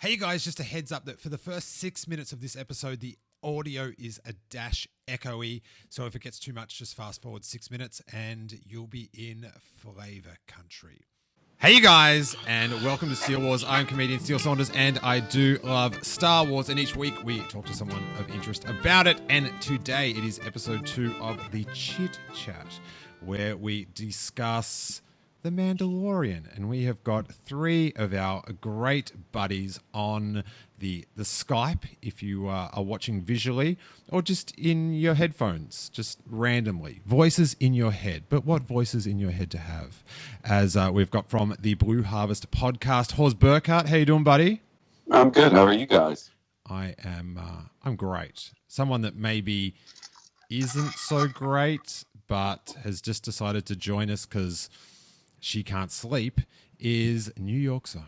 Hey guys, just a heads up that for the first 6 minutes of this episode, the audio is a dash echoey. So if it gets too much, just fast forward 6 minutes and you'll be in flavor country. Hey you guys, and welcome to Steele Wars. I'm comedian Steele Saunders, and I do love Star Wars. And each week we talk to someone of interest about it. And today it is episode 2 of the Chit Chat, where we discuss The Mandalorian, and we have got 3 of our great buddies on the Skype, if you are watching visually, or just in your headphones, just randomly. Voices in your head, but what voices in your head to have? As we've got from the Blue Harvest podcast, Hawes Burkhardt. How you doing, buddy? I'm good. How are you guys? I'm great. Someone that maybe isn't so great, but has just decided to join us because she can't sleep, is New York's own,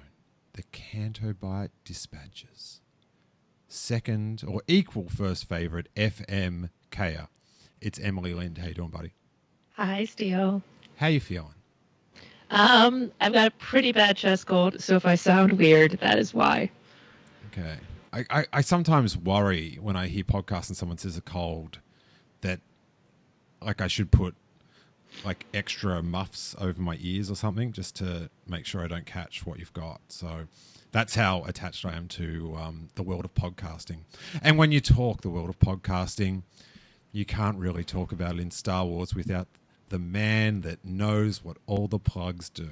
the Cantobite Dispatches. Second or equal first favorite FM Kaya. It's Emily Lind. How you doing, buddy? Hi, Steele. How you feeling? I've got a pretty bad chest cold, so if I sound weird, that is why. Okay. I sometimes worry when I hear podcasts and someone says a cold that like I should put like extra muffs over my ears or something just to make sure I don't catch what you've got. So that's how attached I am to the world of podcasting. And when you talk the world of podcasting, you can't really talk about it in Star Wars without the man that knows what all the plugs do.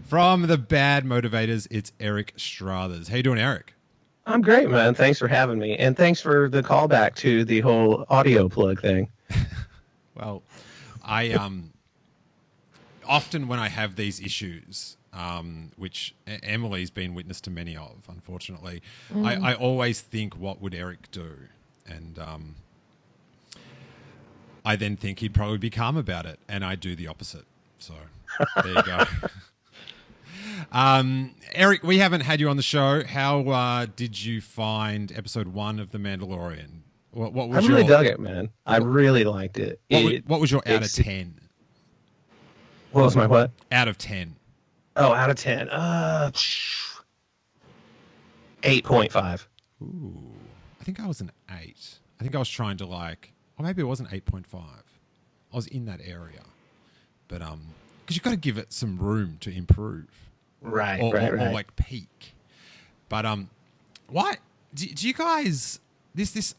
From the Bad Motivators, it's Eric Strothers. How you doing, Eric? I'm great, man. Thanks for having me. And thanks for the callback to the whole audio plug thing. Well, I often when I have these issues, which Emily's been witness to many of, unfortunately, I always think, what would Eric do? And I then think he'd probably be calm about it, and I do the opposite. So there you go. Eric, we haven't had you on the show. How did you find episode 1 of The Mandalorian? What was I really dug it, man. I really liked it. What was your out of 10? What was my what? Out of 10. Oh, out of 10. 8.5. Ooh. I think I was an 8. I think I was trying to or maybe it wasn't 8.5. I was in that area. But because you've got to give it some room to improve. Right, or right. Peak. But why do you guys this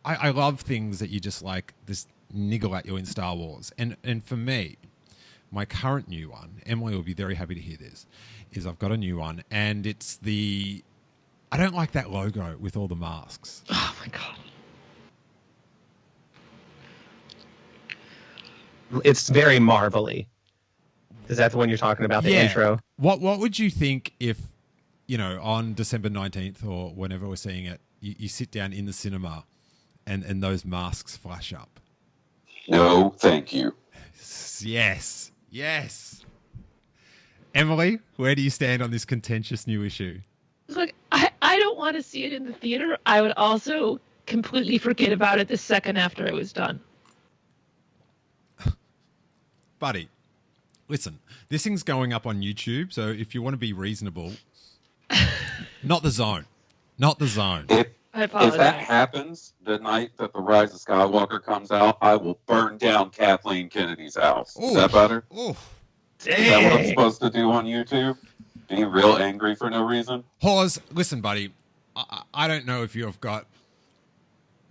I love things that you just this niggle at you in Star Wars. And for me, my current new one, Emily will be very happy to hear this, is I've got a new one, and it's I don't like that logo with all the masks. Oh, my God. It's very Marvel-y. Is that the one you're talking about, the intro? What would you think if, on December 19th or whenever we're seeing it, you sit down in the cinema and those masks flash up? No, thank you. Yes. Emily, where do you stand on this contentious new issue? Look, I don't want to see it in the theater. I would also completely forget about it the second after it was done. Buddy, listen, this thing's going up on YouTube, so if you want to be reasonable, not the zone. I apologize. If that happens the night that The Rise of Skywalker comes out, I will burn down Kathleen Kennedy's house. Is that better? Ooh. Is that what I'm supposed to do on YouTube? Be real angry for no reason? Hawes, listen, buddy, I don't know if you've got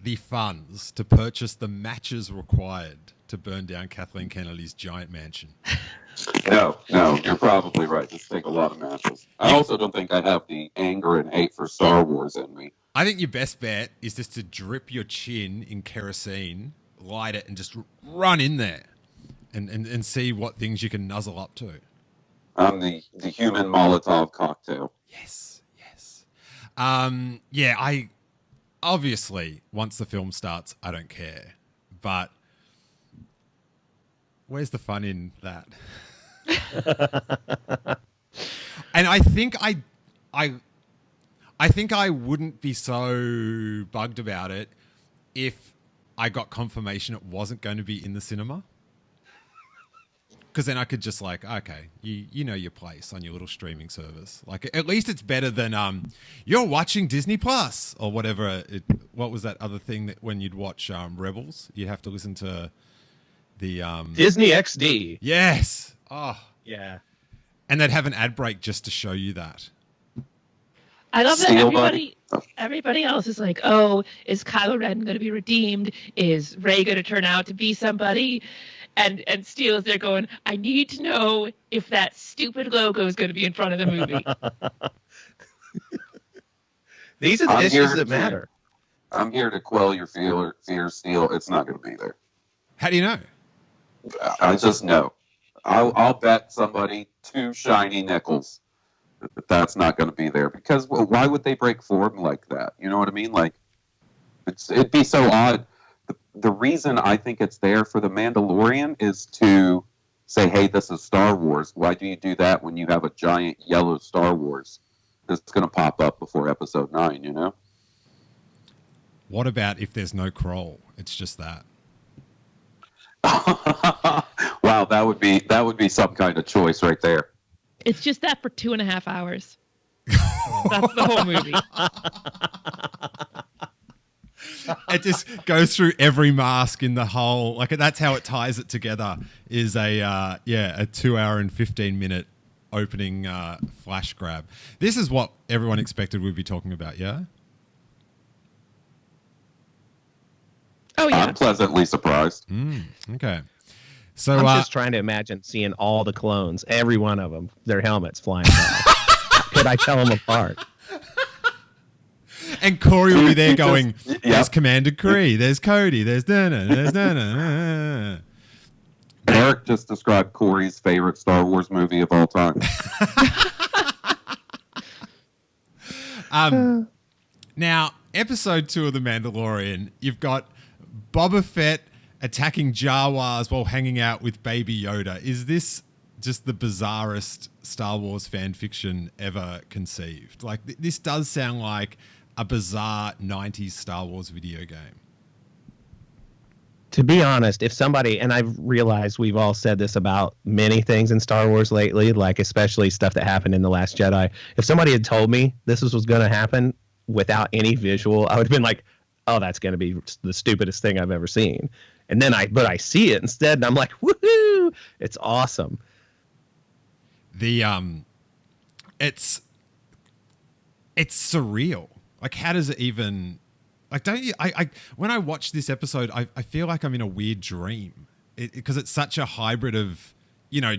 the funds to purchase the matches required to burn down Kathleen Kennedy's giant mansion. No, you're probably right. This take a lot of matches. I also don't think I have the anger and hate for Star Wars in me. I think your best bet is just to drip your chin in kerosene, light it, and just run in there and see what things you can nuzzle up to. I'm the human Molotov cocktail. Yes. I obviously, once the film starts, I don't care. But where's the fun in that? And I think I wouldn't be so bugged about it if I got confirmation it wasn't going to be in the cinema. Because then I could just like, okay, you know your place on your little streaming service. Like at least it's better than you're watching Disney Plus or whatever. What was that other thing that when you'd watch Rebels, you'd have to listen to the Disney XD. Yes. Oh Yeah. and they'd have an ad break just to show you that. I love that Steele, buddy. everybody else is like, oh, is Kylo Ren going to be redeemed? Is Rey going to turn out to be somebody? And Steele is there going, I need to know if that stupid logo is going to be in front of the movie. These are the issues that matter. I'm here to quell your fears, Steele. It's not going to be there. How do you know? I just know. I'll bet somebody 2 shiny nickels that that's not going to be there. Because why would they break form like that? You know what I mean? Like, it'd be so odd. The reason I think it's there for The Mandalorian is to say, hey, this is Star Wars. Why do you do that when you have a giant yellow Star Wars that's going to pop up before Episode 9, you know? What about if there's no Kroll? It's just that. Wow, that would be some kind of choice right there. It's just that for 2.5 hours. That's the whole movie. It just goes through every mask in the whole. Like that's how it ties it together. Is a 2 hour and 15-minute opening flash grab. This is what everyone expected we'd be talking about. Yeah. Oh yeah. I'm pleasantly surprised. Okay. So I'm just trying to imagine seeing all the clones, every one of them, their helmets flying by. Could I tell them apart? And Corey will be there going, there's Commander Kree, there's Cody, there's Dana. Eric just described Corey's favorite Star Wars movie of all time. Now, episode 2 of The Mandalorian, you've got Boba Fett attacking Jawas while hanging out with Baby Yoda. Is this just the bizarrest Star Wars fan fiction ever conceived? Like, this does sound like a bizarre 90s Star Wars video game. To be honest, if somebody, and I've realized we've all said this about many things in Star Wars lately, like especially stuff that happened in The Last Jedi, if somebody had told me this was going to happen without any visual, I would have been like, oh, that's going to be the stupidest thing I've ever seen. And then I see it instead, and I'm like, woohoo! It's awesome. It's surreal. Like, how does it even? Like, don't you? When I watch this episode, I feel like I'm in a weird dream because it's such a hybrid of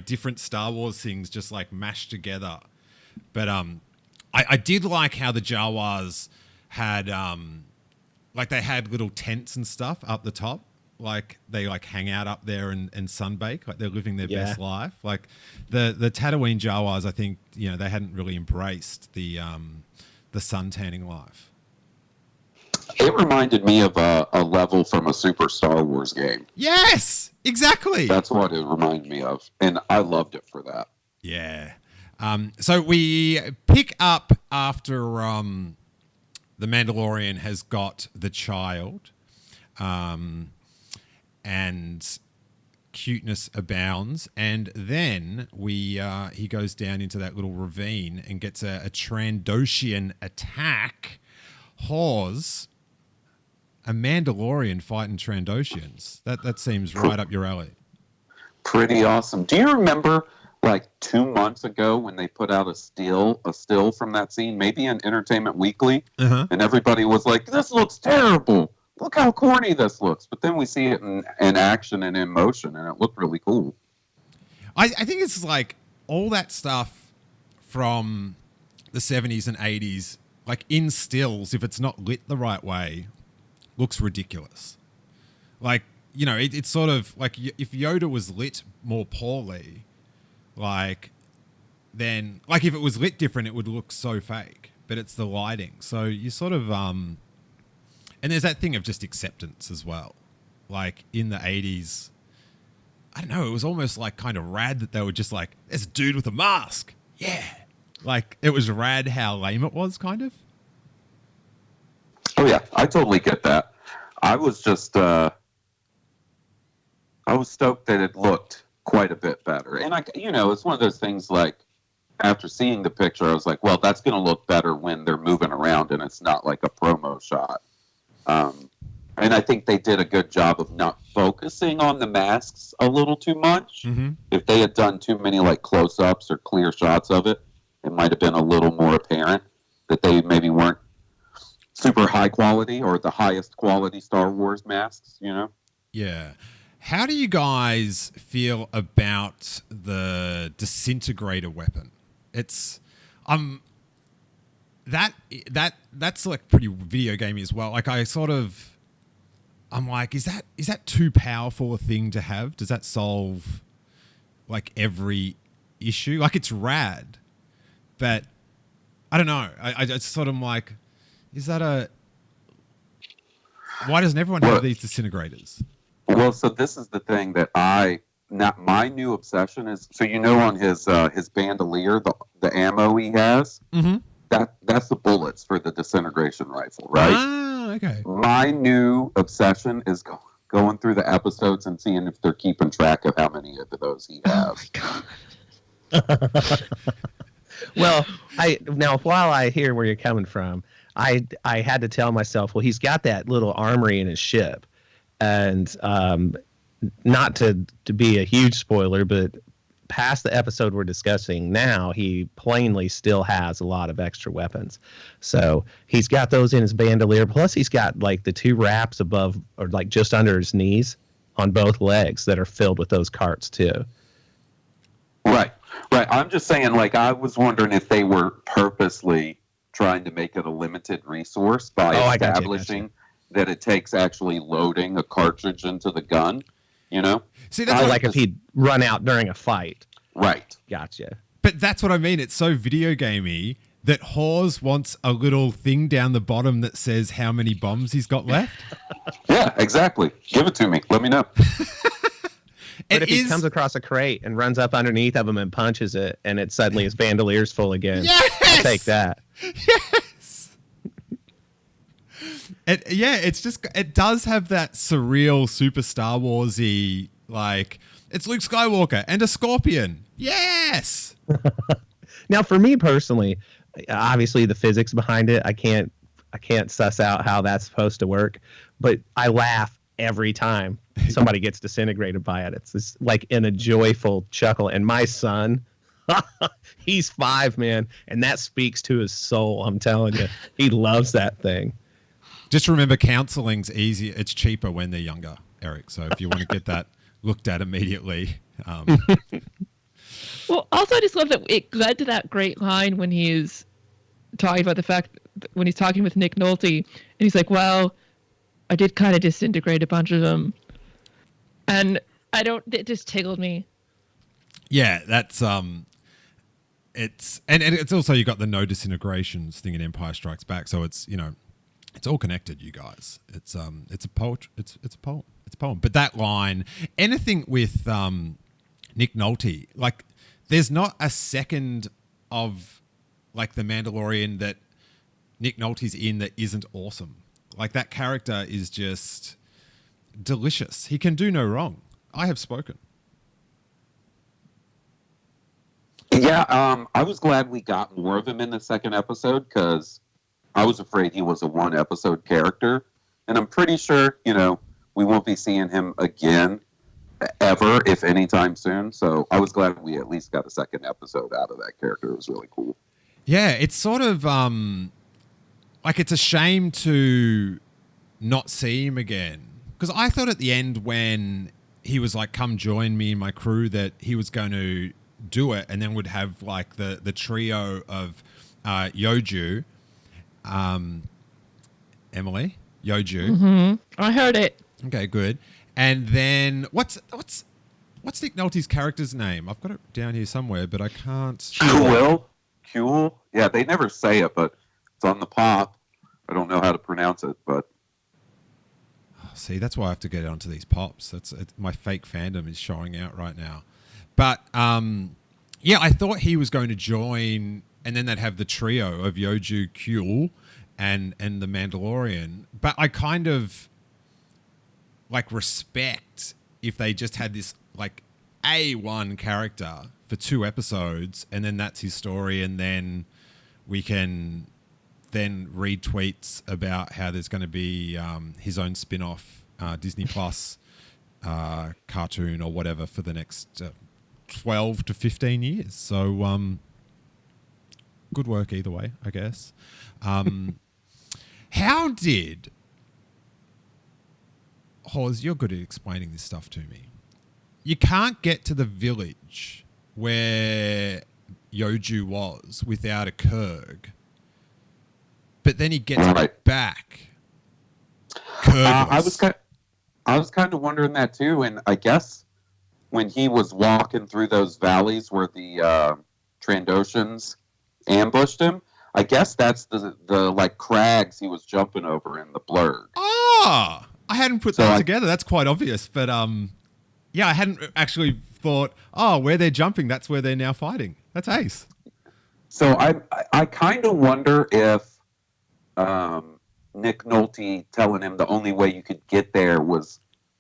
different Star Wars things just like mashed together. But I did like how the Jawas had like they had little tents and stuff up the top. Like they like hang out up there and sunbake, like they're living their best life. Like the Tatooine Jawas, I think they hadn't really embraced the sun tanning life. It reminded me of a level from a Super Star Wars game. Yes, exactly. That's what it reminded me of, and I loved it for that. Yeah. So we pick up after the Mandalorian has got the child. And cuteness abounds, and then he goes down into that little ravine and gets a Trandoshan attack. Hawes, a Mandalorian fighting Trandoshans. That seems right up your alley. Pretty awesome. Do you remember like 2 months ago when they put out a still from that scene, maybe in Entertainment Weekly, and everybody was like, "This looks terrible. Look how corny this looks." But then we see it in action and in motion, and it looked really cool. I think it's like all that stuff from the 70s and 80s, like in stills, if it's not lit the right way, looks ridiculous. Like, it's sort of like if Yoda was lit more poorly, then if it was lit different, it would look so fake. But it's the lighting. So you sort of... And there's that thing of just acceptance as well. Like in the 80s, I don't know, it was almost like kind of rad that they were just like, there's a dude with a mask. Yeah. Like it was rad how lame it was kind of. Oh yeah, I totally get that. I was just, I was stoked that it looked quite a bit better. And it's one of those things like after seeing the picture, I was like, well, that's going to look better when they're moving around and it's not like a promo shot. And I think they did a good job of not focusing on the masks a little too much. Mm-hmm. If they had done too many like close-ups or clear shots of it, it might have been a little more apparent that they maybe weren't super high quality or the highest quality Star Wars masks, Yeah. How do you guys feel about the disintegrator weapon? It's that's like pretty video gamey as well. Like I'm like, is that too powerful a thing to have? Does that solve like every issue? Like it's rad, but I don't know. I just sort of like, why doesn't everyone have these disintegrators? Well, so this is the thing that my new obsession is. So on his bandolier, the ammo he has, mm-hmm. that's the bullets for the disintegration rifle, right? Ah, okay. My new obsession is going through the episodes and seeing if they're keeping track of how many of those he has. Oh my God. Well, while I hear where you're coming from, I had to tell myself, well, he's got that little armory in his ship. And not to be a huge spoiler, but past the episode we're discussing now, he plainly still has a lot of extra weapons. So he's got those in his bandolier. Plus, he's got like the 2 wraps above or like just under his knees on both legs that are filled with those carts too. Right. I'm just saying, like, I was wondering if they were purposely trying to make it a limited resource by establishing that it takes actually loading a cartridge into the gun, See, that's like if he'd run out during a fight. Right. Gotcha. But that's what I mean. It's so video gamey that Hawes wants a little thing down the bottom that says how many bombs he's got left. Yeah, exactly. Give it to me. Let me know. But if he comes across a crate and runs up underneath of him and punches it, and it suddenly his bandolier's full again, I'll take that. Yes. It does have that surreal Super Star Wars-y, like, it's Luke Skywalker and a scorpion. Yes. Now, for me personally, obviously the physics behind it, I can't suss out how that's supposed to work, but I laugh every time somebody gets disintegrated by it. It's just like in a joyful chuckle. And my son, he's 5, man, and that speaks to his soul. I'm telling you, he loves that thing. Just remember, counseling's easier. It's cheaper when they're younger, Eric. So if you want to get that looked at immediately. Well, also, I just love that it led to that great line when he's talking about the fact when he's talking with Nick Nolte, and he's like, well, I did kind of disintegrate a bunch of them. And it just tickled me. Yeah, that's, it's also, you got the no disintegrations thing in Empire Strikes Back. So it's, it's all connected, you guys. It's a poem. It's a poem. But that line, anything with Nick Nolte, like, there's not a second of like the Mandalorian that Nick Nolte's in that isn't awesome. Like, that character is just delicious. He can do no wrong. I have spoken. Yeah, I was glad we got more of him in the second episode because I was afraid he was a 1-episode character. And I'm pretty sure, we won't be seeing him again ever, if anytime soon. So I was glad we at least got a second episode out of that character. It was really cool. Yeah, it's sort of like, it's a shame to not see him again. Because I thought at the end when he was like, come join me and my crew, that he was going to do it and then would have like the trio of Yoju, Emily, Yoju. Mm-hmm. I heard it. Okay, good. And then what's Nick Nolte's character's name? I've got it down here somewhere, but I can't. Cool. Yeah, they never say it, but it's on the pop. I don't know how to pronounce it, but see, that's why I have to get onto these pops. My fake fandom is showing out right now. But yeah, I thought he was going to join, and then they'd have the trio of Yoju, Kuel, and the Mandalorian. But I kind of like respect if they just had this like A1 character for 2 episodes, and then that's his story, and then we can then read tweets about how there's going to be his own spin-off Disney Plus cartoon or whatever for the next 12 to 15 years. So good work either way, I guess. How did... Hawes, you're good at explaining this stuff to me. You can't get to the village where Yoju was without a Kurg. But then he gets back. I was kind of wondering that too, and I guess when he was walking through those valleys where the Trandoshans ambushed him, I guess that's the like crags he was jumping over in the blurred. Oh, I hadn't put that together. That's quite obvious, but yeah, I hadn't actually thought, oh, where they're jumping, that's where they're now fighting. That's ace. So I kind of wonder if Nick Nolte telling him the only way you could get there was,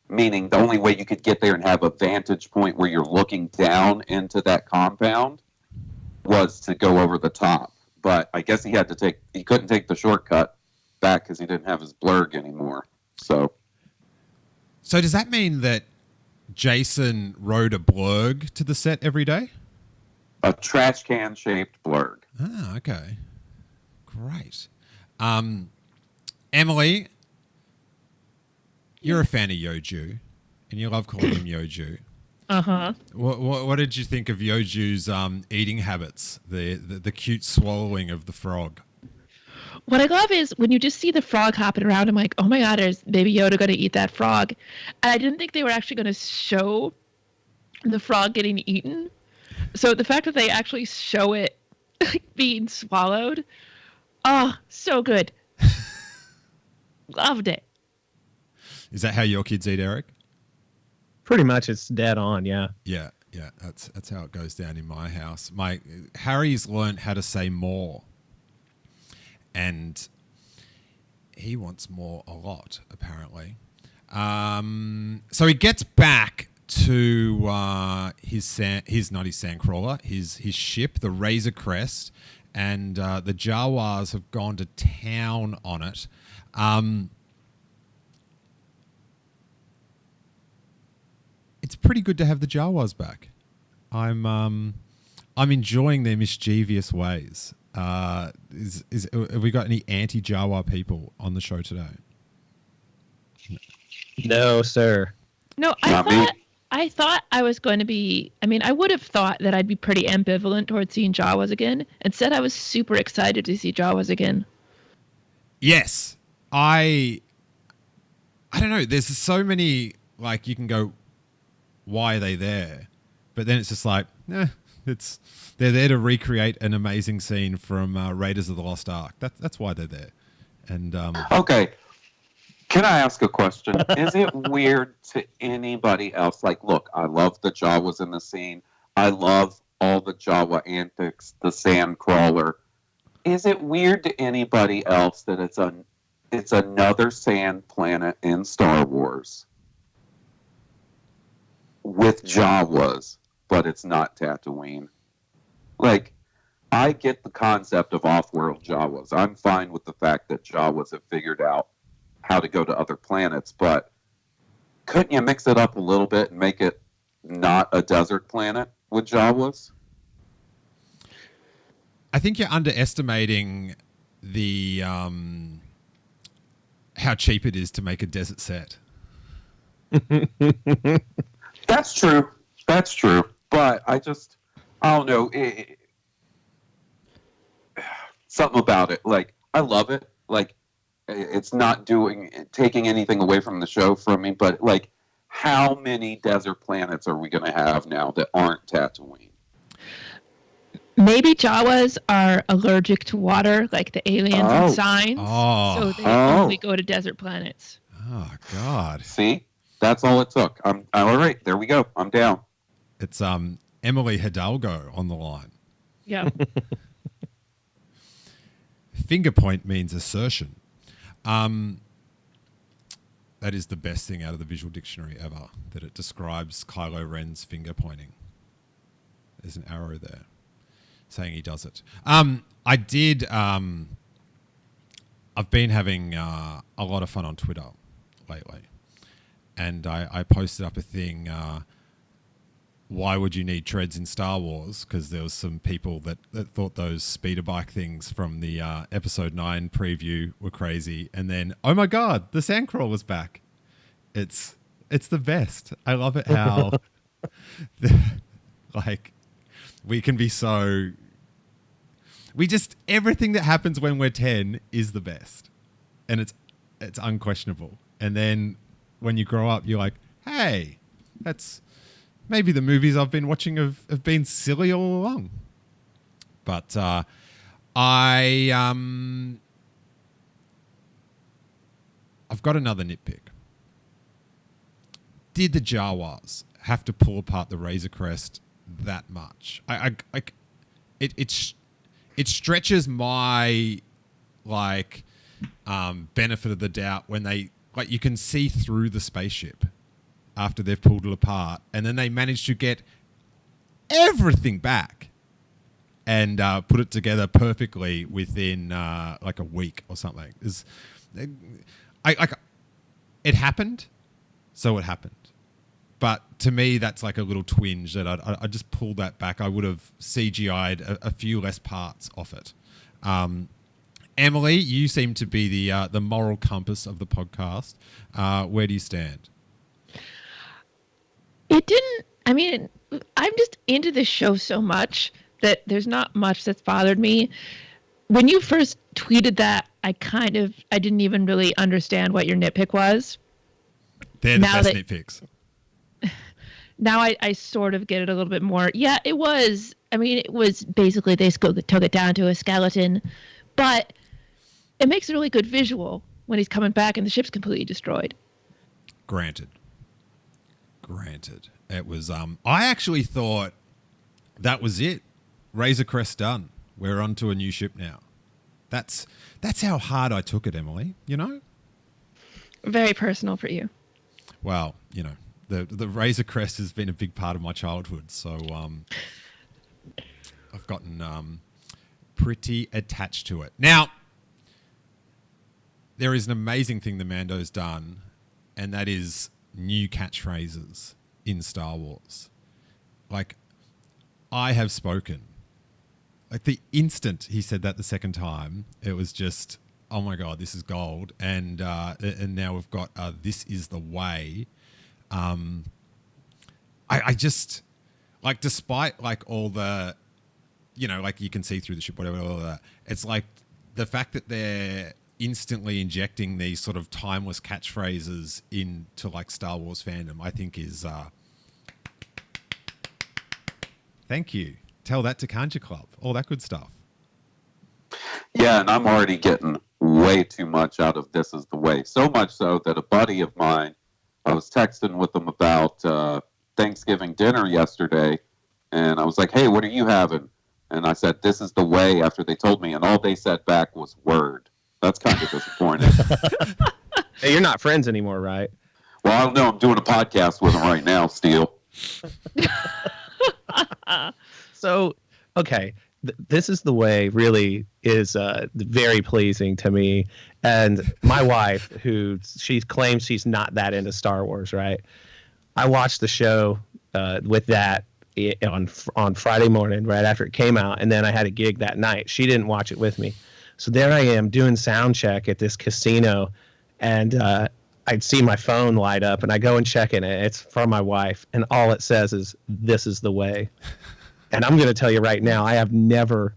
meaning the only way you could get there and have a vantage point where you're looking down into that compound was to go over the top. But I guess he couldn't take the shortcut back because he didn't have his blurg anymore. So does that mean that Jason rode a blurg to the set every day? A trash can shaped blurg. Ah, okay. Great. Emily, you're a fan of Yoju, and you love calling him Yoju. Uh-huh. What did you think of Yoju's eating habits, the cute swallowing of the frog? What I love is when you just see the frog hopping around, I'm like, oh my God, is Baby Yoda going to eat that frog? And I didn't think they were actually going to show the frog getting eaten. So the fact that they actually show it being swallowed, oh, so good. Loved it. Is that how your kids eat, Eric? Pretty much, it's dead on. Yeah. Yeah. That's how it goes down in my house. Harry's learned how to say more, and he wants more a lot, apparently. So he gets back to his sandcrawler, his ship, the Razor Crest, and the Jawas have gone to town on it. It's pretty good to have the Jawas back. I'm enjoying their mischievous ways. Have we got any anti-Jawa people on the show today? No, sir. No, I thought I was going to be, I would have thought that I'd be pretty ambivalent towards seeing Jawas again. Instead, I was super excited to see Jawas again. Yes. I don't know. There's so many, like, you can go, why are they there? But then it's just like, they're there to recreate an amazing scene from Raiders of the Lost Ark. That's why they're there. And okay, can I ask a question? Is it weird to anybody else? Like, look, I love the Jawas in the scene. I love all the Jawa antics, the sand crawler. Is it weird to anybody else that it's another sand planet in Star Wars with Jawas, but it's not Tatooine? Like, I get the concept of off-world Jawas. I'm fine with the fact that Jawas have figured out how to go to other planets, but couldn't you mix it up a little bit and make it not a desert planet with Jawas? I think you're underestimating the how cheap it is to make a desert set. That's true. But I don't know. Something about it. Like, I love it. Like, it's not taking anything away from the show from me, but, like, how many desert planets are we going to have now that aren't Tatooine? Maybe Jawas are allergic to water, like the aliens and Signs. So they only go to desert planets. Oh, God. See? That's all it took. I'm all right. There we go. I'm down. It's Emily Hidalgo on the line. Yeah. Finger point means assertion. That is the best thing out of the visual dictionary ever, that it describes Kylo Ren's finger pointing. There's an arrow there saying he does it. I've been having a lot of fun on Twitter lately. And I posted up a thing, why would you need treads in Star Wars? Because there was some people that thought those speeder bike things from the episode 9 preview were crazy. And then, oh my God, the Sandcrawler's back. It's the best. I love it how like we can be so... everything that happens when we're 10 is the best. And it's unquestionable. And then when you grow up, you're like, hey, that's... maybe the movies I've been watching have been silly all along. But I've got another nitpick. Did the Jawas have to pull apart the Razor Crest that much? It stretches my benefit of the doubt when they you can see through the spaceship after they've pulled it apart, and then they manage to get everything back and put it together perfectly within a week or something. It happened, so it happened. But to me, that's like a little twinge that I just pulled that back. I would have CGI'd a few less parts off it. Emily, you seem to be the moral compass of the podcast. Where do you stand? It didn't, I mean, I'm just into this show so much that there's not much that's bothered me. When you first tweeted that, I didn't even really understand what your nitpick was. They're the best nitpicks. Now I sort of get it a little bit more. Yeah, it was. I mean, it was basically they took it down to a skeleton, but it makes a really good visual when he's coming back and the ship's completely destroyed. Granted. It was, I actually thought that was it. Razor Crest done. We're on to a new ship now. That's how hard I took it, Emily, you know? Very personal for you. Well, you know, the Razor Crest has been a big part of my childhood, so I've gotten pretty attached to it. Now, there is an amazing thing the Mando's done, and that is new catchphrases in Star Wars. I have spoken. The instant he said that the second time, it was just, oh my God, this is gold. And now we've got this is the way. I just despite all the, you can see through the ship, whatever, all that. It's the fact that they're instantly injecting these sort of timeless catchphrases into Star Wars fandom, I think is thank you. Tell that to Kanja Club. All that good stuff. Yeah, and I'm already getting way too much out of This Is the Way. So much so that a buddy of mine, I was texting with him about Thanksgiving dinner yesterday, and I was like, hey, what are you having? And I said, This Is the Way, after they told me, and all they said back was word. That's kind of disappointing. Hey, you're not friends anymore, right? Well, I don't know. I'm doing a podcast with him right now, Steele. So, okay, This Is the Way really is very pleasing to me. And my wife, who she claims she's not that into Star Wars, right? I watched the show with that on Friday morning right after it came out, and then I had a gig that night. She didn't watch it with me. So there I am doing sound check at this casino, and I'd see my phone light up, and I go and check it, and it's from my wife, and all it says is, This Is the Way. And I'm going to tell you right now, I have never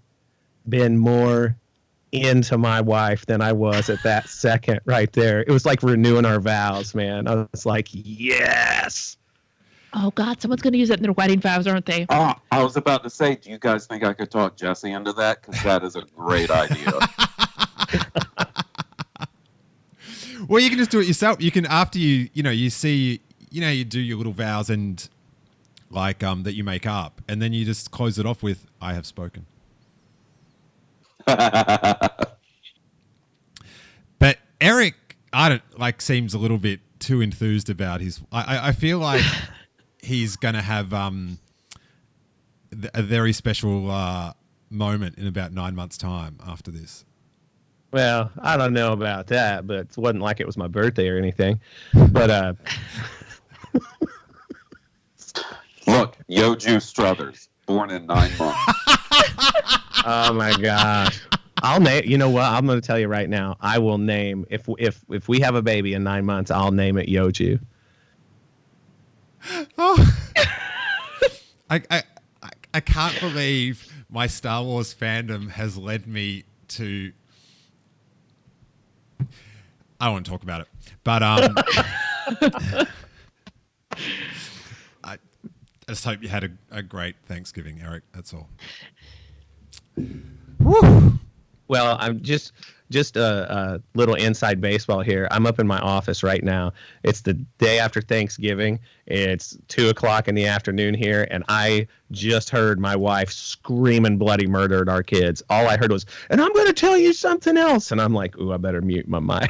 been more into my wife than I was at that second right there. It was like renewing our vows, man. I was like, yes. Oh, God, someone's going to use it in their wedding vows, aren't they? Oh, I was about to say, do you guys think I could talk Jesse into that? Because that is a great idea. Well, you can just do it yourself. You can, after you see, you do your little vows and that you make up, and then you just close it off with, I have spoken. But Eric, seems a little bit too enthused about his. I feel like he's going to have a very special moment in about 9 months' time after this. Well, I don't know about that, but it wasn't like it was my birthday or anything. But Look, Yoju Strothers, born in 9 months. oh my gosh. I'll name. You know what? I'm going to tell you right now. I will name if we have a baby in 9 months, I'll name it Yoju. Oh. I can't believe my Star Wars fandom has led me to. I don't want to talk about it, but I just hope you had a great Thanksgiving, Eric. That's all. Woo. Well, I'm just a little inside baseball here. I'm up in my office right now. It's the day after Thanksgiving. It's 2:00 in the afternoon here, and I just heard my wife screaming bloody murder at our kids. All I heard was, "And I'm going to tell you something else," and I'm like, "Ooh, I better mute my mic."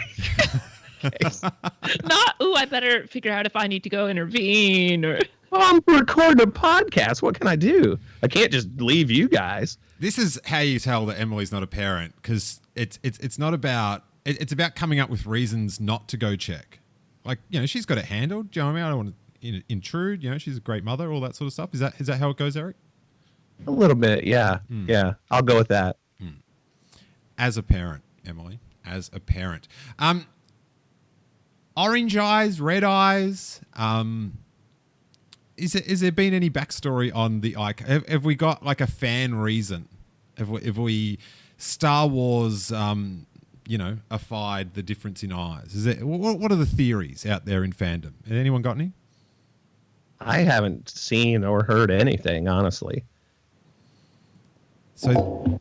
Not, ooh, I better figure out if I need to go intervene or. Well, I'm recording a podcast. What can I do? I can't just leave you guys. This is how you tell that Emily's not a parent, because it's not about it's about coming up with reasons not to go check. Like, she's got it handled. Do you know what I mean? I don't want to intrude. She's a great mother. All that sort of stuff. Is that how it goes, Eric? A little bit, yeah. Yeah, I'll go with that. As a parent, Emily, as a parent, orange eyes, red eyes. Is there been any backstory on the eye? Have we got like a fan reason? Have we Star Wars, affied the difference in eyes? Is it what are the theories out there in fandom? Has anyone got any? I haven't seen or heard anything, honestly. So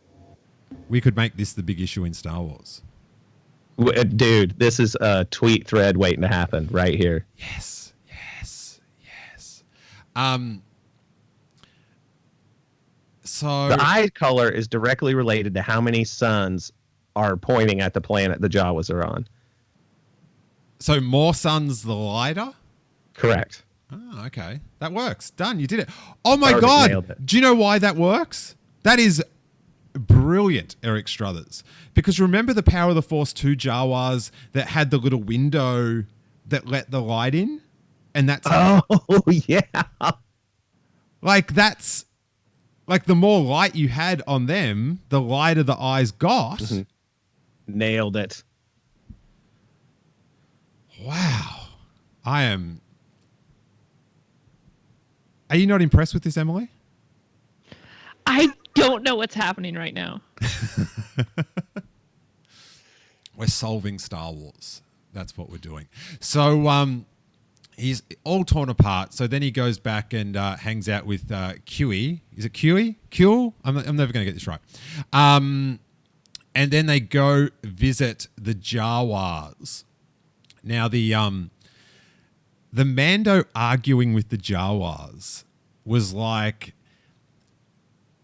we could make this the big issue in Star Wars. Dude, this is a tweet thread waiting to happen right here. Yes. So the eye color is directly related to how many suns are pointing at the planet the Jawas are on. So more suns, the lighter? Correct. Oh, okay. That works. Done. You did it. Oh my Perfect. God. Nailed it. Do you know why that works? That is brilliant, Eric Strothers. Because remember the Power of the Force 2 Jawas that had the little window that let the light in? And that's yeah. That's like the more light you had on them, the lighter the eyes got. Mm-hmm. Nailed it. Wow. Are you not impressed with this, Emily? I don't know what's happening right now. We're solving Star Wars. That's what we're doing. So, he's all torn apart. So then he goes back and hangs out with QE. Is it QE? Q? I'm never going to get this right. And then they go visit the Jawas. Now the Mando arguing with the Jawas was like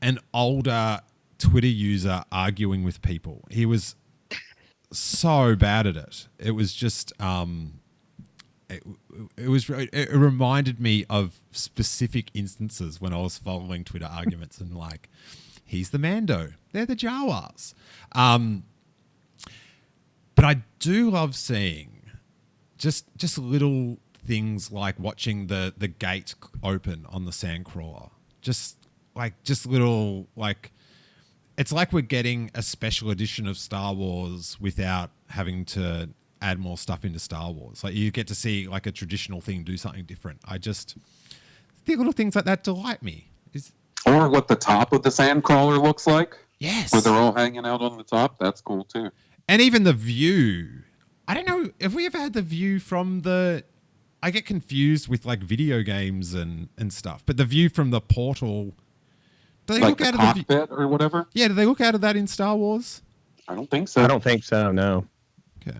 an older Twitter user arguing with people. He was so bad at it. It was just it reminded me of specific instances when I was following Twitter arguments and like, he's the Mando, they're the Jawas. But I do love seeing just little things like watching the gate open on the Sandcrawler. Just little, like, it's like we're getting a special edition of Star Wars without having to add more stuff into Star Wars. Like, you get to see like a traditional thing do something different. The little things like that delight me. Or what the top of the Sandcrawler looks like. Yes. Where they're all hanging out on the top. That's cool too. And even the view. I don't know, have we ever had the view from I get confused with like video games and stuff, but the view from the portal, do they like look the out cockpit of the or whatever? Yeah, do they look out of that in Star Wars? I don't think so. I don't think so, no. Okay.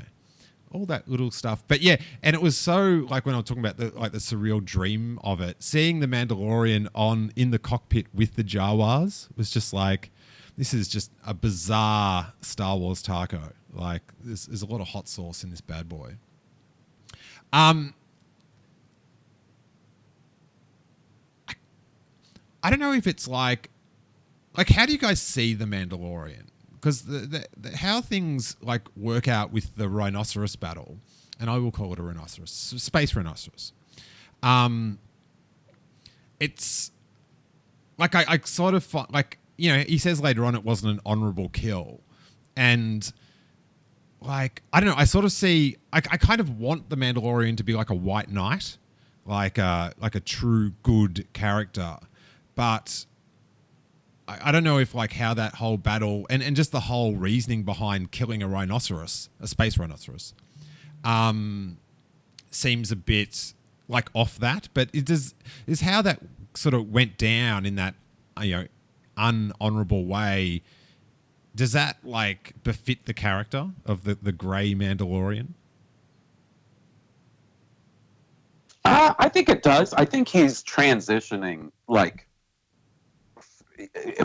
All that little stuff. But yeah, and it was so, like, when I was talking about the surreal dream of it, seeing the Mandalorian in the cockpit with the Jawas was just like, this is just a bizarre Star Wars taco. Like, there's a lot of hot sauce in this bad boy. I don't know if it's like how do you guys see the Mandalorian? Because the how things like work out with the rhinoceros battle, and I will call it a rhinoceros, space rhinoceros. It's like I sort of like, you know, he says later on it wasn't an honorable kill, and like I don't know, I sort of see I kind of want the Mandalorian to be like a white knight, like a true good character, but I don't know if like how that whole battle and just the whole reasoning behind killing a rhinoceros, a space rhinoceros, seems a bit like off that. But is how that sort of went down in that, you know, unhonorable way. Does that like befit the character of the grey Mandalorian? I think it does. I think he's transitioning, like,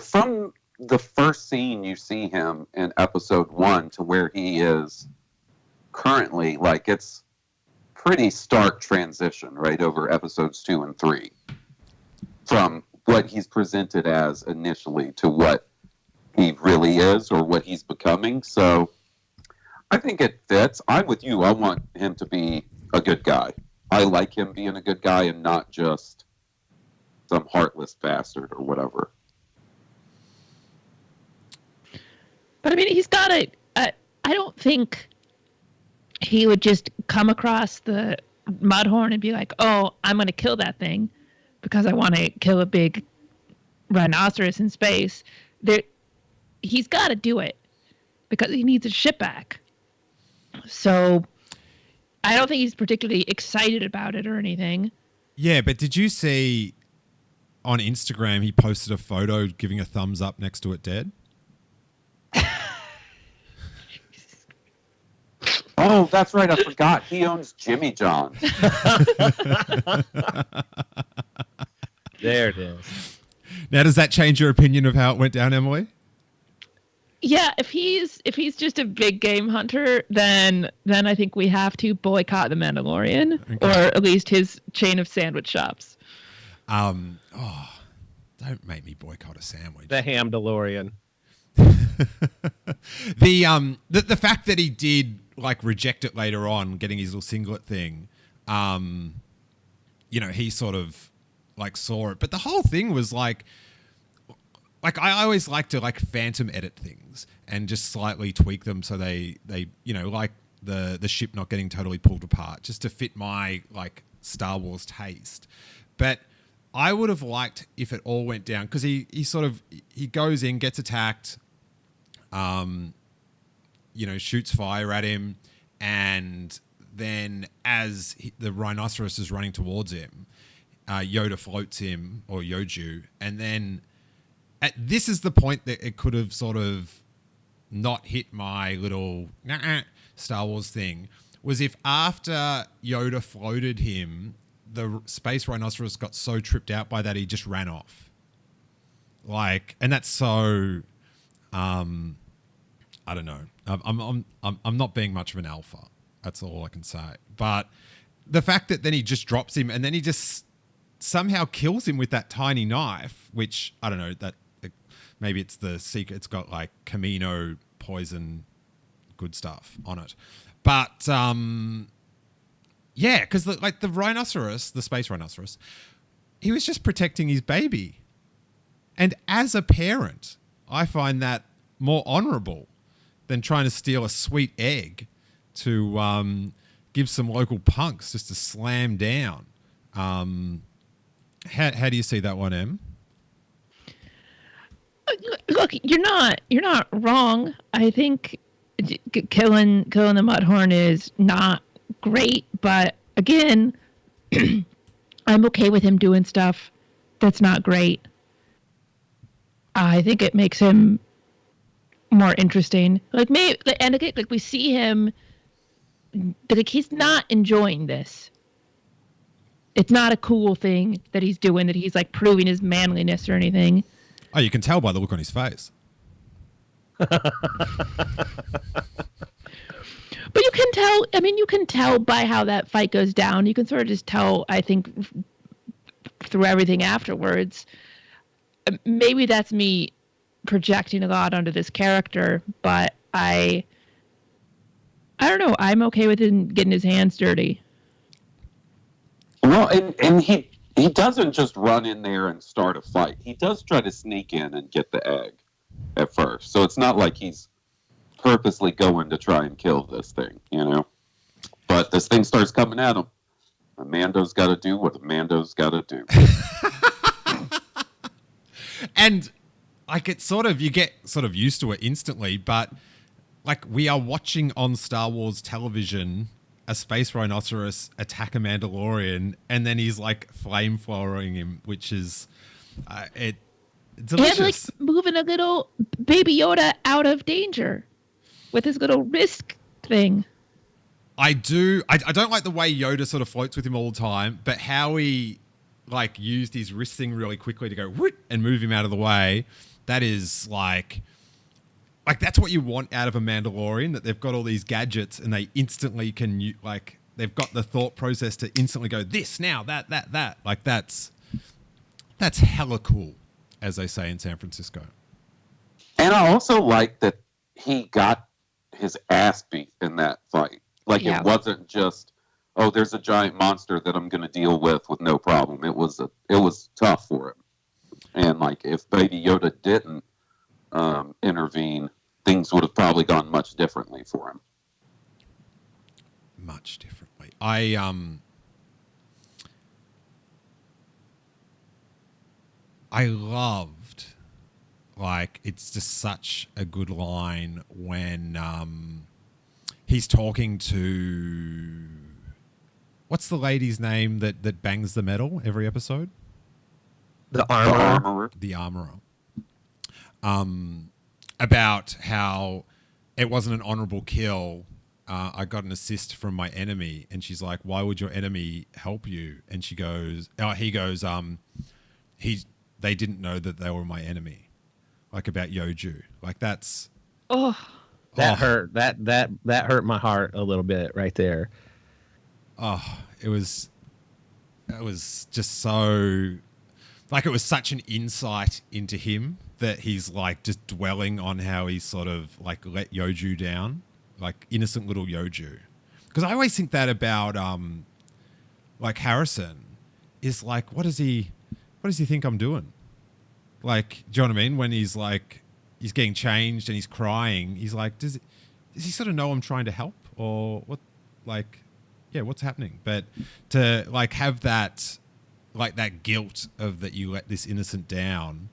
from the first scene you see him in episode 1 to where he is currently. Like, it's pretty stark transition right over episodes 2 and 3 from what he's presented as initially to what he really is or what he's becoming. So I think it fits. I'm with you. I want him to be a good guy. I like him being a good guy and not just some heartless bastard or whatever. But I mean, he's got a. I don't think he would just come across the Mudhorn and be like, "Oh, I'm going to kill that thing because I want to kill a big rhinoceros in space." He's got to do it because he needs his ship back. So I don't think he's particularly excited about it or anything. Yeah, but did you see on Instagram he posted a photo giving a thumbs up next to it dead? Oh, that's right. I forgot. He owns Jimmy John's. There it is. Now, does that change your opinion of how it went down, Emily? Yeah, if he's just a big game hunter, then I think we have to boycott the Mandalorian, Okay. or at least his chain of sandwich shops. Don't make me boycott a sandwich. The Hamdalorian. The fact that he did like reject it later on, getting his little singlet thing, you know, he sort of like saw it, but the whole thing was like I always like to like phantom edit things and just slightly tweak them so they you know, like the ship not getting totally pulled apart, just to fit my like Star Wars taste. But I would have liked if it all went down, because he goes in, gets attacked, you know, shoots fire at him, and then as the rhinoceros is running towards him, Yoda floats him, or Yoju, and then this is the point that it could have sort of not hit my little Star Wars thing, was if after Yoda floated him, the space rhinoceros got so tripped out by that he just ran off. Like, and that's so, I don't know. I'm not being much of an alpha. That's all I can say. But the fact that then he just drops him and then he just somehow kills him with that tiny knife, which I don't know, that maybe it's the secret. It's got like Camino poison, good stuff on it. But yeah, because like the rhinoceros, the space rhinoceros, he was just protecting his baby. And as a parent, I find that more honourable than trying to steal a sweet egg to give some local punks just to slam down. How do you see that one, Em? Look, you're not wrong. I think killing the Mudhorn is not great, but again, I'm okay with him doing stuff that's not great. I think it makes him more interesting. Like maybe, and again, like we see him, like he's not enjoying this. It's not a cool thing that he's doing, that he's like proving his manliness or anything. Oh, you can tell by the look on his face. But you can tell I mean, you can tell by how that fight goes down. You can sort of just tell, I think, through everything afterwards. Maybe that's me projecting a lot onto this character, but I don't know. I'm okay with him getting his hands dirty. Well, and he doesn't just run in there and start a fight. He does try to sneak in and get the egg at first. So it's not like he's purposely going to try and kill this thing, you know? But this thing starts coming at him. Amando's got to do what Amando's got to do. And like it's sort of, you get sort of used to it instantly, but like we are watching on Star Wars television a space rhinoceros attack a Mandalorian, and then he's like flamethrowing him, which is delicious. And like moving a little Baby Yoda out of danger with his little wrist thing. I don't like the way Yoda sort of floats with him all the time, but how he like used his wrist thing really quickly to go whoop and move him out of the way. That is like that's what you want out of a Mandalorian, that they've got all these gadgets and they instantly can like they've got the thought process to instantly go this now, that. Like that's hella cool, as they say in San Francisco. And I also like that he got his ass beat in that fight. Like It wasn't just, oh, there's a giant monster that I'm going to deal with no problem. It was tough for him. And like if Baby Yoda didn't intervene, things would have probably gone much differently for him. Much differently. I loved, like, it's just such a good line when he's talking to, what's the lady's name that bangs the metal every episode? The armorer. The armorer. About how it wasn't an honorable kill. I got an assist from my enemy, and she's like, "Why would your enemy help you?" And he goes, they didn't know that they were my enemy." Like about Yoju, like that's that hurt. That hurt my heart a little bit right there. Oh, it was just so, like, it was such an insight into him that he's like just dwelling on how he sort of like let Yoju down, like innocent little Yoju. Because I always think that about like Harrison is like, what does he think I'm doing? Like, do you know what I mean? When he's like, he's getting changed and he's crying, he's like, does he sort of know I'm trying to help, or what? Like, yeah, what's happening? But to like have that, like that guilt of that you let this innocent down,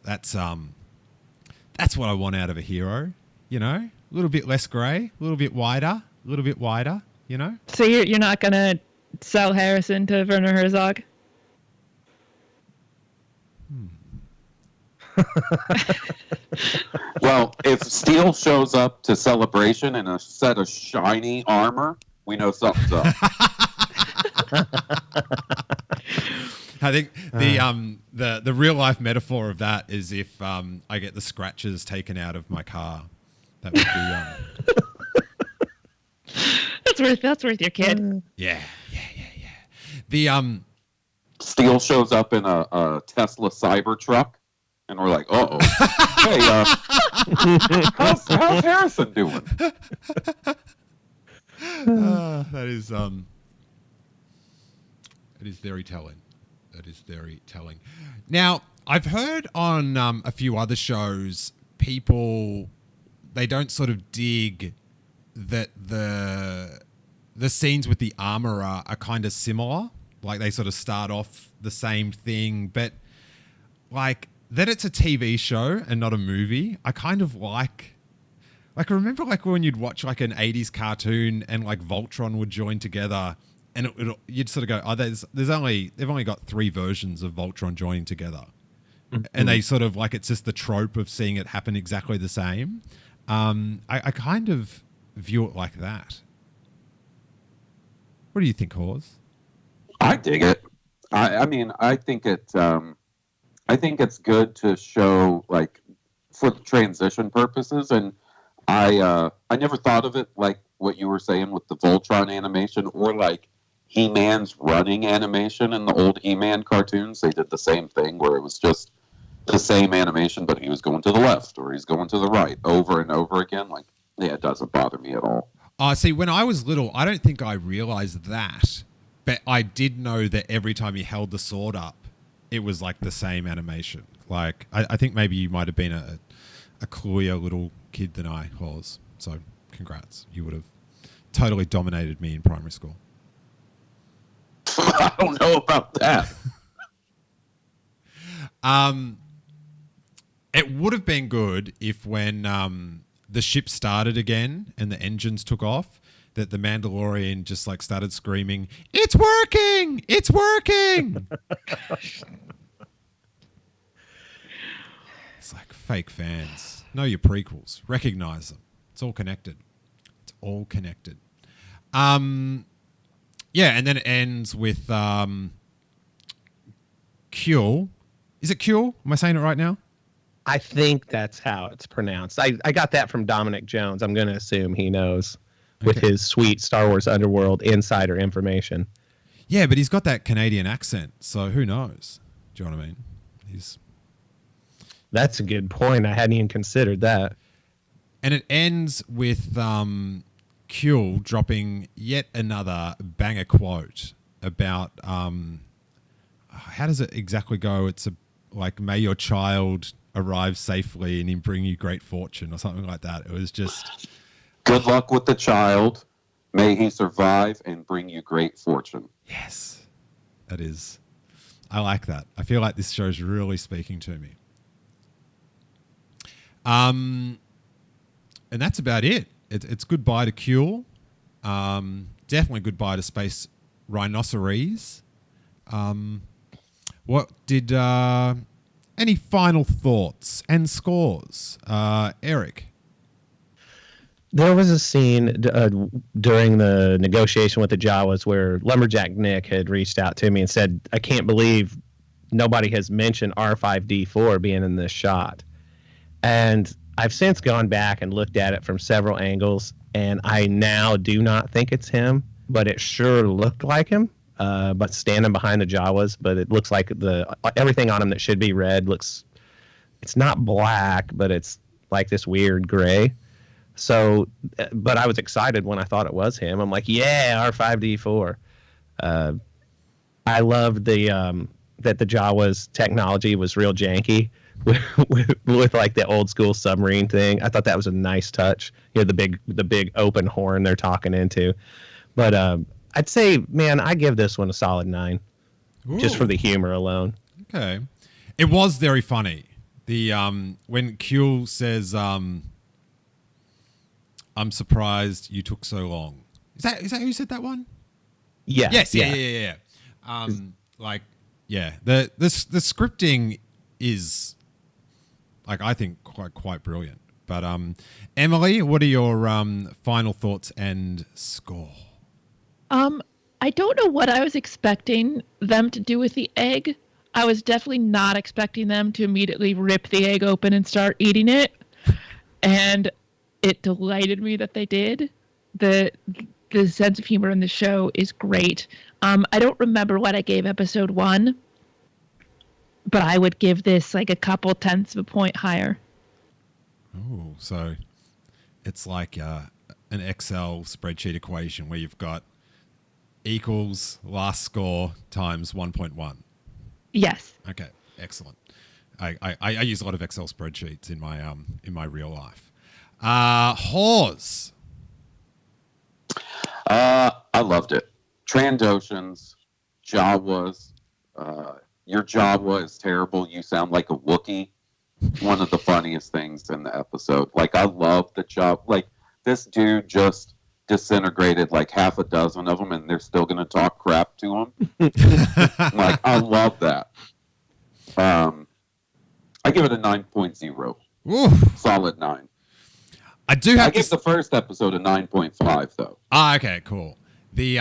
that's what I want out of a hero, you know? A little bit less grey, a little bit wider, you know? So you're not gonna sell Harrison to Werner Herzog? Well, if Steele shows up to Celebration in a set of shiny armor, we know something's up. I think the real life metaphor of that is if I get the scratches taken out of my car, that would be that's worth your kid. Yeah. The Steele shows up in a Tesla Cybertruck, and we're like, uh-oh. Hey, how's Harrison doing? that is very telling. That is very telling. Now, I've heard on a few other shows, people, they don't sort of dig that the scenes with the armorer are kind of similar. Like they sort of start off the same thing, but like that it's a TV show and not a movie. I kind of like I remember like when you'd watch like an 80s cartoon and like Voltron would join together, and you'd sort of go, oh, they've only got 3 versions of Voltron joining together. Mm-hmm. And they sort of like, it's just the trope of seeing it happen exactly the same. I kind of view it like that. What do you think, Hawes? I dig it. I mean, I think it's good to show, like, for the transition purposes, and I never thought of it like what you were saying with the Voltron animation, or like He-Man's running animation in the old He-Man cartoons. They did the same thing where it was just the same animation, but he was going to the left or he's going to the right over and over again. Like, yeah, it doesn't bother me at all. See, when I was little, I don't think I realized that, but I did know that every time he held the sword up, it was like the same animation. Like, I think maybe you might have been a cooler little kid than I was. So, congrats. You would have totally dominated me in primary school. I don't know about that. It would have been good if when the ship started again and the engines took off, that the Mandalorian just like started screaming, "It's working! It's working!" It's like fake fans. Know your prequels. Recognize them. It's all connected. It's all connected. Yeah, and then it ends with Kuel. Is it Kuel? Am I saying it right now? I think that's how it's pronounced. I got that from Dominic Jones. I'm going to assume he knows with his sweet Star Wars Underworld insider information. Yeah, but he's got that Canadian accent, so who knows? Do you know what I mean? That's a good point. I hadn't even considered that. And it ends with Kuel dropping yet another banger quote about how does it exactly go? It's like, may your child arrive safely and bring you great fortune or something like that. It was just... Good luck with the child. May he survive and bring you great fortune. Yes, that is... I like that. I feel like this show's really speaking to me. And that's about it. It's goodbye to Kuel. Definitely goodbye to Space Rhinoceros. What did... any final thoughts and scores? Eric? There was a scene during the negotiation with the Jawas where Lumberjack Nick had reached out to me and said, I can't believe nobody has mentioned R5D4 being in this shot. And I've since gone back and looked at it from several angles, and I now do not think it's him, but it sure looked like him. But standing behind the Jawas, but it looks like everything on him that should be red looks, it's not black, but it's like this weird gray. So, but I was excited when I thought it was him. I'm like, yeah, R5D4. I loved that the Jawas technology was real janky with like the old school submarine thing. I thought that was a nice touch. You know, the big open horn they're talking into. But I'd say, man, I give this one a solid 9. Ooh. Just for the humor alone. Okay. It was very funny. The when Kuel says, I'm surprised you took so long. Is that who said that one? Yeah. Yes. Yeah. Like, yeah. The scripting is, like, I think quite brilliant. But Emily, what are your final thoughts and score? I don't know what I was expecting them to do with the egg. I was definitely not expecting them to immediately rip the egg open and start eating it. And it delighted me that they did. The sense of humor in the show is great. I don't remember what I gave episode 1, but I would give this like a couple tenths of a point higher. Oh, so it's like an Excel spreadsheet equation where you've got equals last score times 1.1. Yes. Okay, excellent. I use a lot of Excel spreadsheets in my real life. Hawes. I loved it. Trandoshans, Jawas. Your Jawa is terrible. You sound like a Wookiee. One of the funniest things in the episode. Like, I love the Jawa. Like, this dude just disintegrated like half a dozen of them, and they're still going to talk crap to him. Like, I love that. I give it a 9.0. Oof. Solid 9. I give the first episode a 9.5 though. Okay, cool. The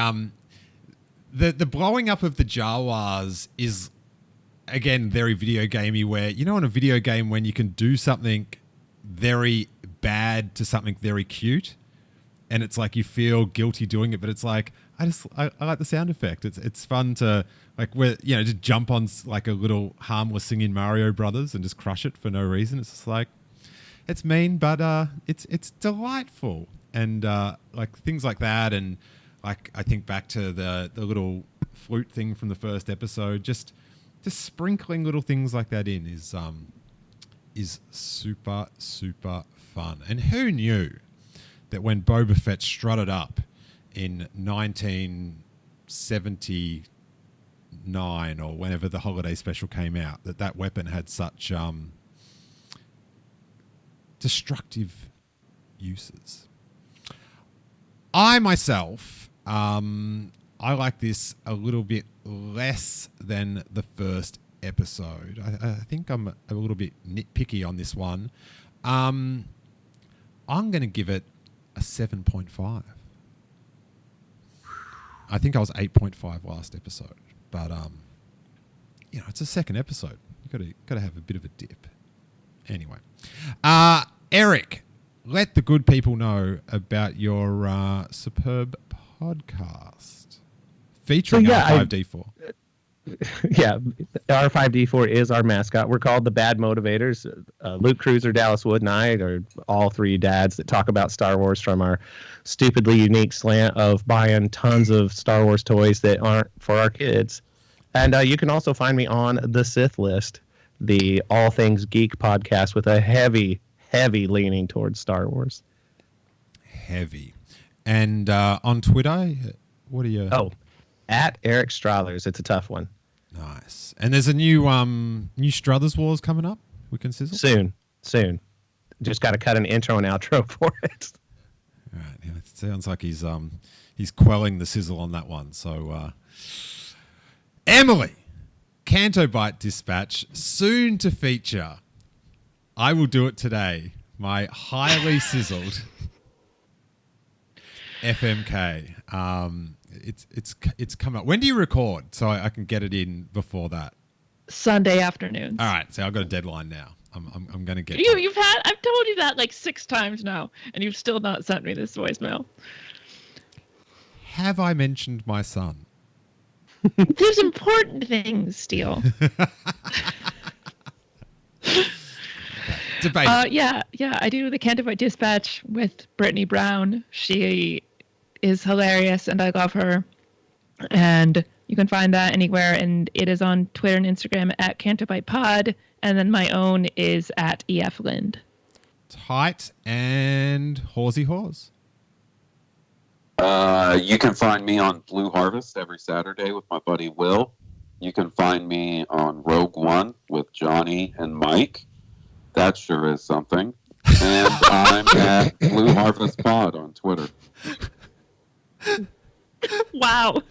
blowing up of the Jawas is, again, very video gamey, where, you know, in a video game when you can do something very bad to something very cute, and it's like you feel guilty doing it, but it's like I like the sound effect. It's fun to just jump on like a little harmless thing in Mario Brothers and just crush it for no reason. It's just like it's mean, but it's delightful, and like things like that, and like I think back to the little flute thing from the first episode, just sprinkling little things like that in is super, super fun. And who knew that when Boba Fett strutted up in 1979 or whenever the holiday special came out, that weapon had such destructive uses. I myself, I like this a little bit less than the first episode. I think I'm a little bit nitpicky on this one. I'm going to give it a 7.5. I think I was 8.5 last episode, but it's a second episode. You got to have a bit of a dip. Anyway, Eric, let the good people know about your superb podcast featuring R5D4. Yeah, R5D4 is our mascot. We're called the Bad Motivators. Luke Cruiser, Dallas Wood, and I are all three dads that talk about Star Wars from our stupidly unique slant of buying tons of Star Wars toys that aren't for our kids. And you can also find me on The Sith List, the all things geek podcast with a heavy leaning towards Star Wars. Heavy. And on Twitter, what are you? Oh, at Eric Strothers. It's a tough one. Nice. And there's a new Strothers Wars coming up. We can sizzle soon. Just got to cut an intro and outro for it. All right. Yeah, it sounds like he's quelling the sizzle on that one. So, Emily, Cantobite Dispatch, soon to feature. I will do it today. My highly sizzled FMK. It's come up. When do you record so I can get it in before that? Sunday afternoons. All right, so I've got a deadline now. I'm going to get. I've told you that like 6 times now, and you've still not sent me this voicemail. Have I mentioned my son? There's important things, Steele. Debate. Yeah, I do the Cantobite Dispatch with Brittany Brown. She is hilarious, and I love her. And you can find that anywhere, and it is on Twitter and Instagram at Cantobite Pod, and then my own is at EF Lind. Tight and Hawsey Hawes. You can find me on Blue Harvest every Saturday with my buddy Will. You can find me on Rogue One with Johnny and Mike. That sure is something. And I'm at Blue Harvest Pod on Twitter. Wow.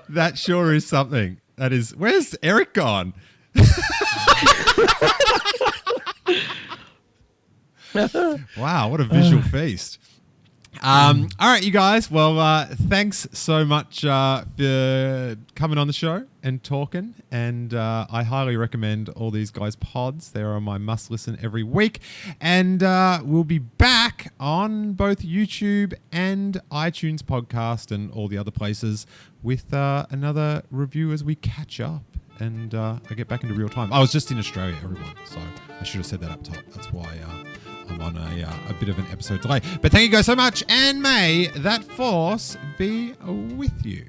That sure is something. That is. Where's Eric gone? Wow, what a visual feast. All right, you guys. Well, thanks so much for coming on the show and talking. And I highly recommend all these guys' pods. They're on my must listen every week. And we'll be back on both YouTube and iTunes podcast and all the other places with another review as we catch up. And I get back into real time. I was just in Australia, everyone. So I should have said that up top. That's why I'm on a bit of an episode delay. But thank you guys so much, and may that force be with you.